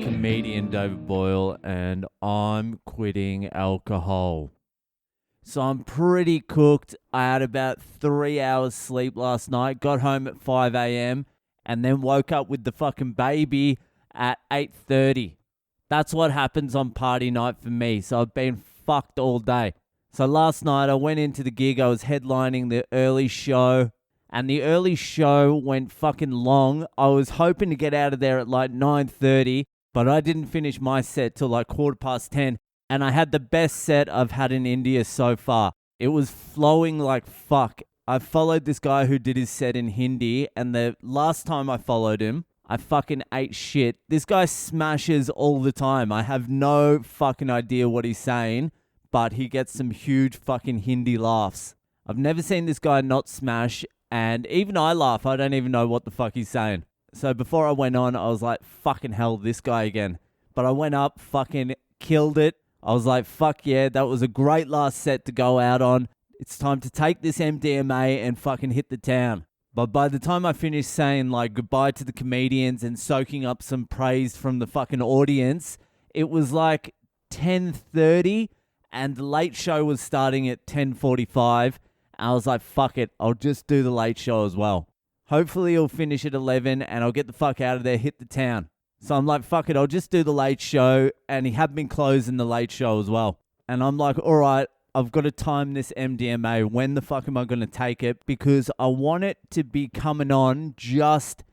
comedian David Boyle, and I'm quitting alcohol. So I'm pretty cooked. I had about 3 hours sleep last night, got home at 5 a.m., and then woke up with the fucking baby at 8:30. That's what happens on party night for me. So I've been fucked all day. So last night I went into the gig. I was headlining the early show, and the early show went fucking long. I was hoping to get out of there at like 9:30, but I didn't finish my set till like 10:15. And I had the best set I've had in India so far. It was flowing like fuck. I followed this guy who did his set in Hindi, and the last time I followed him, I fucking ate shit. This guy smashes all the time. I have no fucking idea what he's saying, but he gets some huge fucking Hindi laughs. I've never seen this guy not smash, and even I laugh. I don't even know what the fuck he's saying. So before I went on, I was like, fucking hell, this guy again. But I went up, fucking killed it. I was like, fuck yeah, that was a great last set to go out on. It's time to take this MDMA and fucking hit the town. But by the time I finished saying like goodbye to the comedians and soaking up some praise from the fucking audience, it was like 10:30 and the late show was starting at 10:45. I was like, fuck it, I'll just do the late show as well. Hopefully it'll finish at 11 and I'll get the fuck out of there, hit the town. So I'm like, fuck it, I'll just do the late show. And he had been closing the late show as well. And I'm like, all right, I've got to time this MDMA. When the fuck am I going to take it? Because I want it to be coming on just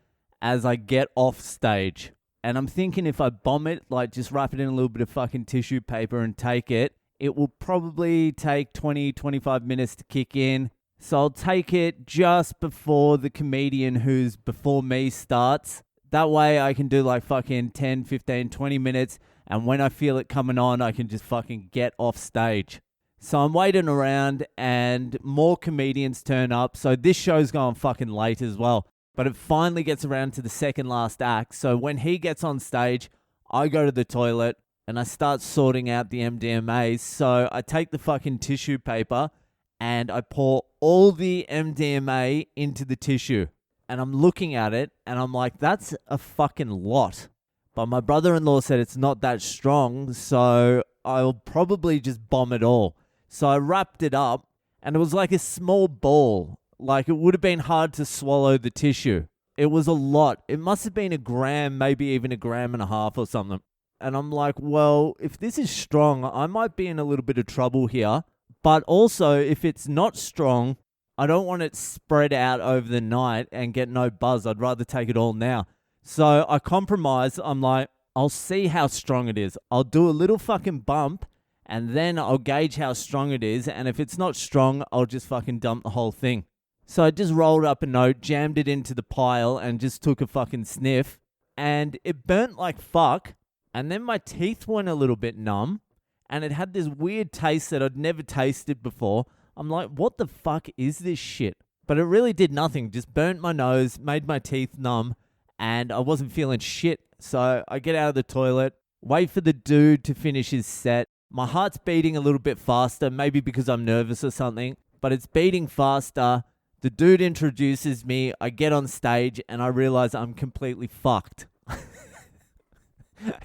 as I get off stage. And I'm thinking if I bomb it, like just wrap it in a little bit of fucking tissue paper and take it, it will probably take 20-25 minutes to kick in. So I'll take it just before the comedian who's before me starts. That way I can do like fucking 10, 15, 20 minutes. And when I feel it coming on, I can just fucking get off stage. So I'm waiting around and more comedians turn up. So this show's going fucking late as well. But it finally gets around to the second last act. So when he gets on stage, I go to the toilet and I start sorting out the MDMAs. So I take the fucking tissue paper and I pour all the MDMA into the tissue. And I'm looking at it and I'm like, that's a fucking lot. But my brother-in-law said it's not that strong, so I'll probably just bomb it all. So I wrapped it up and it was like a small ball. Like it would have been hard to swallow the tissue. It was a lot. It must have been a gram, maybe even a gram and a half or something. And I'm like, well, if this is strong, I might be in a little bit of trouble here. But also, if it's not strong, I don't want it spread out over the night and get no buzz. I'd rather take it all now. So I compromise. I'm like, I'll see how strong it is. I'll do a little fucking bump and then I'll gauge how strong it is. And if it's not strong, I'll just fucking dump the whole thing. So I just rolled up a note, jammed it into the pile and just took a fucking sniff. And it burnt like fuck. And then my teeth went a little bit numb. And it had this weird taste that I'd never tasted before. I'm like, what the fuck is this shit? But it really did nothing. Just burnt my nose, made my teeth numb, and I wasn't feeling shit. So I get out of the toilet, wait for the dude to finish his set. My heart's beating a little bit faster, maybe because I'm nervous or something, but it's beating faster. The dude introduces me, I get on stage, and I realize I'm completely fucked.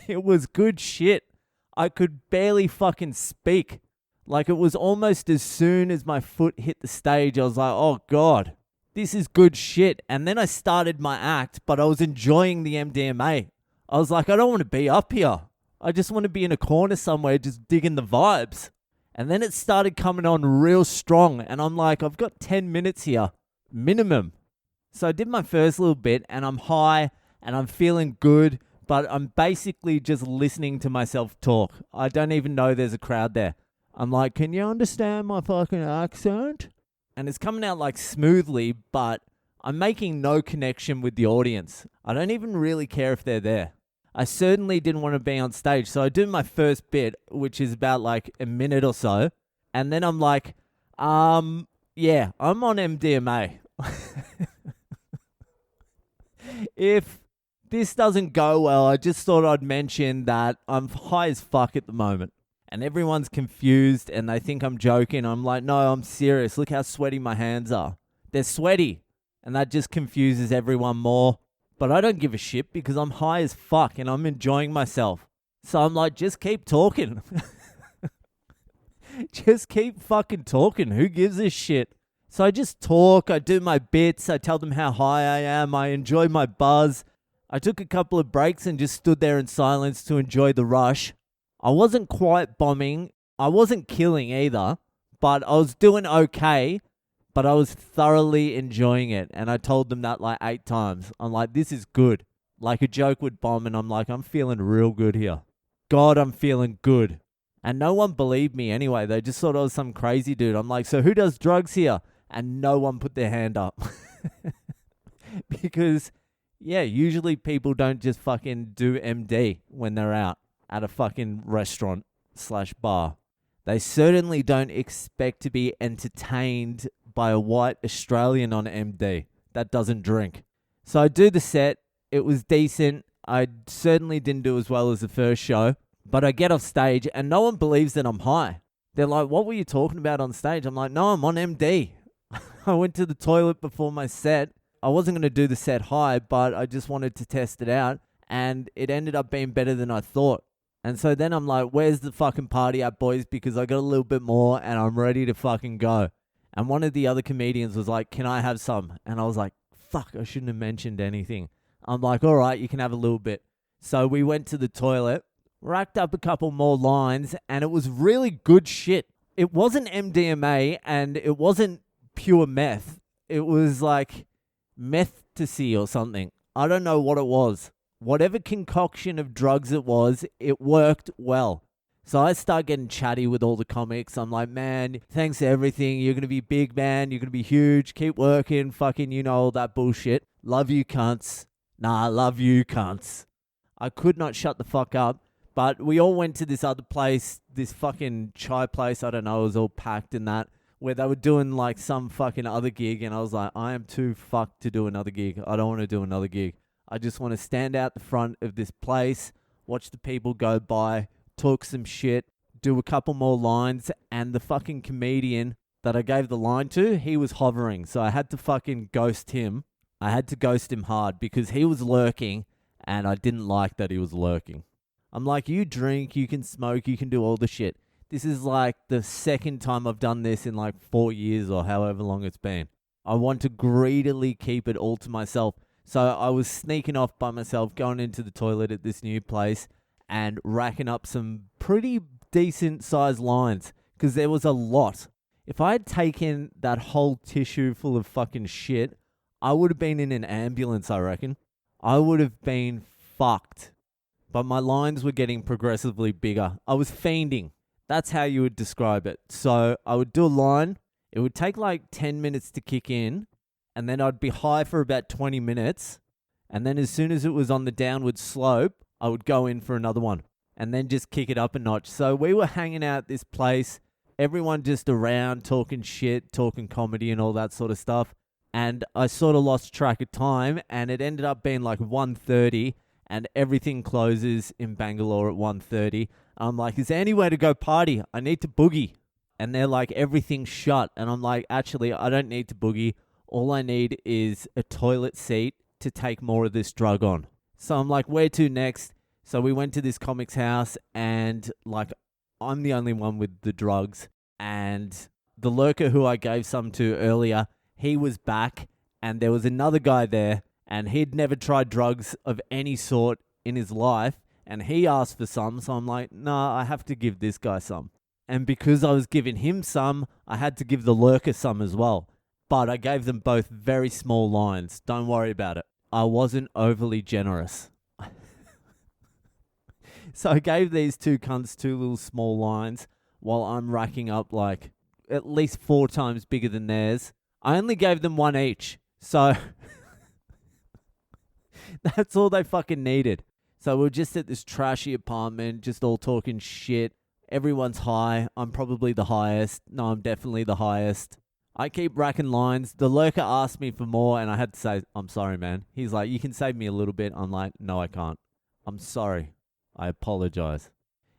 It was good shit. I could barely fucking speak. Like, it was almost as soon as my foot hit the stage, I was like, oh, God, this is good shit. And then I started my act, but I was enjoying the MDMA. I was like, I don't want to be up here. I just want to be in a corner somewhere just digging the vibes. And then it started coming on real strong. And I'm like, I've got 10 minutes here, minimum. So I did my first little bit, and I'm high, and I'm feeling good, but I'm basically just listening to myself talk. I don't even know there's a crowd there. I'm like, can you understand my fucking accent? And it's coming out like smoothly, but I'm making no connection with the audience. I don't even really care if they're there. I certainly didn't want to be on stage. So I do my first bit, which is about like a minute or so. And then I'm like, yeah, I'm on MDMA. If this doesn't go well, I just thought I'd mention that I'm high as fuck at the moment. And everyone's confused and they think I'm joking. I'm like, no, I'm serious. Look how sweaty my hands are. They're sweaty. And that just confuses everyone more. But I don't give a shit because I'm high as fuck and I'm enjoying myself. So I'm like, just keep talking. Just keep fucking talking. Who gives a shit? So I just talk. I do my bits. I tell them how high I am. I enjoy my buzz. I took a couple of breaks and just stood there in silence to enjoy the rush. I wasn't quite bombing. I wasn't killing either. But I was doing okay. But I was thoroughly enjoying it. And I told them that like 8 times. I'm like, this is good. Like a joke would bomb. And I'm like, I'm feeling real good here. God, I'm feeling good. And no one believed me anyway. They just thought I was some crazy dude. I'm like, so who does drugs here? And no one put their hand up. Because, yeah, usually people don't just fucking do MD when they're out at a fucking restaurant/bar. They certainly don't expect to be entertained by a white Australian on MD that doesn't drink. So I do the set. It was decent. I certainly didn't do as well as the first show. But I get off stage and no one believes that I'm high. They're like, what were you talking about on stage? I'm like, no, I'm on MD. I went to the toilet before my set. I wasn't going to do the set high, but I just wanted to test it out. And it ended up being better than I thought. And so then I'm like, where's the fucking party at, boys? Because I got a little bit more and I'm ready to fucking go. And one of the other comedians was like, can I have some? And I was like, fuck, I shouldn't have mentioned anything. I'm like, all right, you can have a little bit. So we went to the toilet, racked up a couple more lines, and it was really good shit. It wasn't MDMA and it wasn't pure meth. It was like meth-tasy or something. I don't know what it was. Whatever concoction of drugs it was, it worked well. So I start getting chatty with all the comics. I'm like, man, thanks for everything. You're going to be big, man. You're going to be huge. Keep working. Fucking, you know, all that bullshit. Love you, cunts. Nah, love you, cunts. I could not shut the fuck up. But we all went to this other place, this fucking chai place. I don't know. It was all packed and that, where they were doing like some fucking other gig. And I was like, I am too fucked to do another gig. I don't want to do another gig. I just want to stand out the front of this place, watch the people go by, talk some shit, do a couple more lines, and the fucking comedian that I gave the line to, he was hovering, so I had to fucking ghost him. I had to ghost him hard because he was lurking, and I didn't like that he was lurking. I'm like, you drink, you can smoke, you can do all the shit. This is like the second time I've done this in like 4 years or however long it's been. I want to greedily keep it all to myself. So I was sneaking off by myself, going into the toilet at this new place and racking up some pretty decent sized lines because there was a lot. If I had taken that whole tissue full of fucking shit, I would have been in an ambulance, I reckon. I would have been fucked. But my lines were getting progressively bigger. I was fiending. That's how you would describe it. So I would do a line. It would take like 10 minutes to kick in. And then I'd be high for about 20 minutes. And then as soon as it was on the downward slope, I would go in for another one. And then just kick it up a notch. So we were hanging out at this place. Everyone just around, talking shit, talking comedy and all that sort of stuff. And I sort of lost track of time. And it ended up being like 1:30. And everything closes in Bangalore at 1:30. I'm like, is there anywhere to go party? I need to boogie. And they're like, everything's shut. And I'm like, actually, I don't need to boogie. All I need is a toilet seat to take more of this drug on. So I'm like, where to next? So we went to this comic's house and like, I'm the only one with the drugs. And the lurker who I gave some to earlier, he was back and there was another guy there and he'd never tried drugs of any sort in his life. And he asked for some. So I'm like, nah, I have to give this guy some. And because I was giving him some, I had to give the lurker some as well. But I gave them both very small lines. Don't worry about it. I wasn't overly generous. So I gave these two cunts 2 little small lines while I'm racking up like at least 4 times bigger than theirs. I only gave them 1 each. So that's all they fucking needed. So we're just at this trashy apartment, just all talking shit. Everyone's high. I'm probably the highest. No, I'm definitely the highest. I keep racking lines. The lurker asked me for more and I had to say, I'm sorry, man. He's like, you can save me a little bit. I'm like, no, I can't. I'm sorry. I apologize.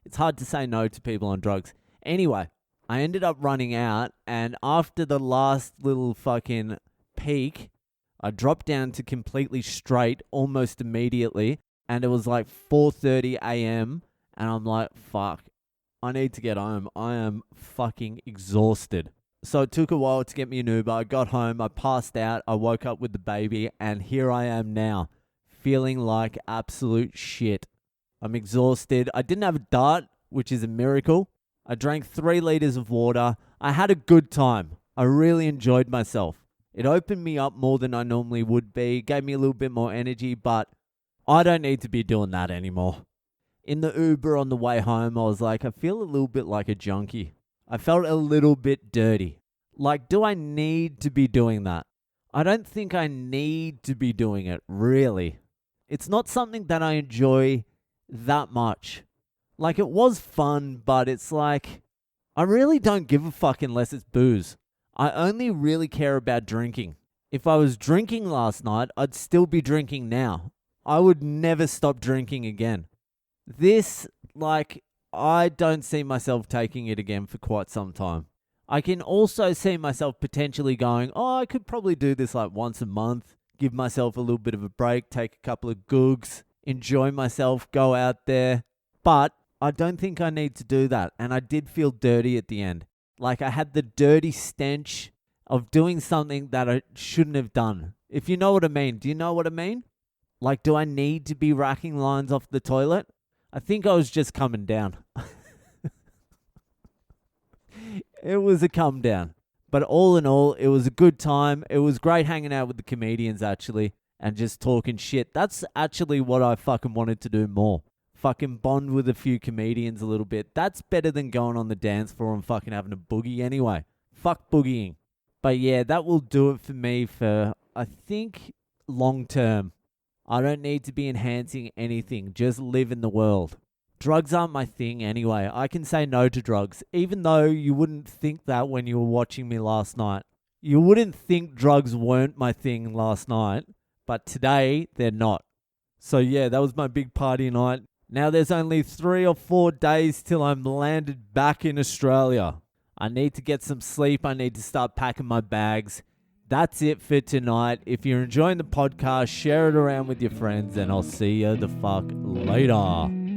It's hard to say no to people on drugs. Anyway, I ended up running out and after the last little fucking peak, I dropped down to completely straight almost immediately, and it was like 4:30 a.m. and I'm like, fuck, I need to get home. I am fucking exhausted. So it took a while to get me an Uber. I got home, I passed out, I woke up with the baby, and here I am now, feeling like absolute shit. I'm exhausted. I didn't have a dart, which is a miracle. I drank 3 liters of water. I had a good time. I really enjoyed myself. It opened me up more than I normally would be, gave me a little bit more energy, but I don't need to be doing that anymore. In the Uber on the way home, I was like, I feel a little bit like a junkie. I felt a little bit dirty. Like, do I need to be doing that? I don't think I need to be doing it, really. It's not something that I enjoy that much. Like, it was fun, but it's like, I really don't give a fuck unless it's booze. I only really care about drinking. If I was drinking last night, I'd still be drinking now. I would never stop drinking again. This, like, I don't see myself taking it again for quite some time. I can also see myself potentially going, I could probably do this like once a month, give myself a little bit of a break, take a couple of googs, enjoy myself, go out there. But I don't think I need to do that. And I did feel dirty at the end. Like, I had the dirty stench of doing something that I shouldn't have done. If you know what I mean. Do you know what I mean? Like, do I need to be racking lines off the toilet? I think I was just coming down. It was a come down. But all in all, it was a good time. It was great hanging out with the comedians, actually, and just talking shit. That's actually what I fucking wanted to do more. Fucking bond with a few comedians a little bit. That's better than going on the dance floor and fucking having a boogie anyway. Fuck boogieing. But yeah, that will do it for me for, I think, long term. I don't need to be enhancing anything. Just live in the world. Drugs aren't my thing anyway. I can say no to drugs, even though you wouldn't think that when you were watching me last night. You wouldn't think drugs weren't my thing last night, but today they're not. So yeah, that was my big party night. Now there's only 3 or 4 days till I'm landed back in Australia. I need to get some sleep. I need to start packing my bags. That's it for tonight. If you're enjoying the podcast, share it around with your friends, and I'll see you the fuck later.